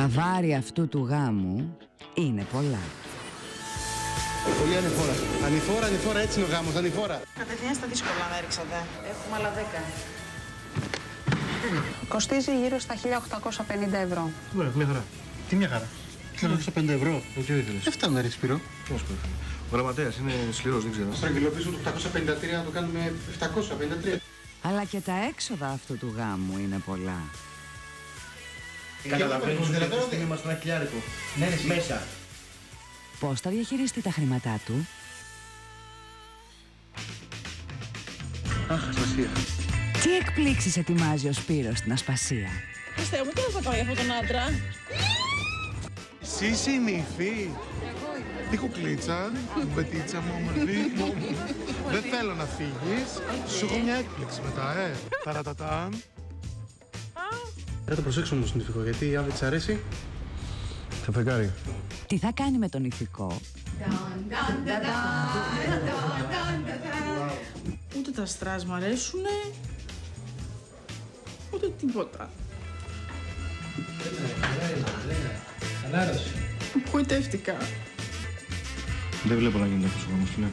Τα βάρη αυτού του γάμου είναι πολλά. Πολύ ανηφόρα. Ανηφόρα, έτσι είναι ο γάμος, ανηφόρα. Κατευθείαν στα δύσκολα να έριξατε. Έχουμε άλλα 10. Κοστίζει γύρω στα 1.850 ευρώ. Ωραία, μια χαρά. Τι μια χαρά? 1.850 ευρώ. Τι ήθελες? Δεν φτάνει να ρίξει πυρό. Τι μας πει. Ο γραμματέας είναι σκληρός, δεν ξέρω. Στραγγυλοποιήσω το 853 να το κάνουμε 753. Αλλά και τα έξοδα αυτού του γάμου είναι πολλά. Καταλαβαίνεις ότι αυτή τη στιγμή είμαστε ένα χιλιάρικο. Ναι, Μέσα. Πώς θα διαχειριστεί τα χρήματά του? Αχ, Ασπασία. Τι εκπλήξεις ετοιμάζει ο Σπύρος στην Ασπασία? Χριστέ μου, τι θα πάω για αυτόν τον άντρα. Εσύ είναι η υφή. Τι κουκλίτσα, μπετίτσα μου, ομορφή μου. Δεν θέλω να φύγεις. Σου έχω μια έκπληξη μετά, Ταρατατάμ. Θα το προσέξω όμως τον ηθικό, γιατί αν δεν της αρέσει... Θα φεγγάρει. Τι θα κάνει με τον ηθικό? Ούτε τα στρας μ' αρέσουνε, ούτε τίποτα. Απογοητεύτηκα. Δεν βλέπω να γίνεται αυτός ο γάμος, φίλε.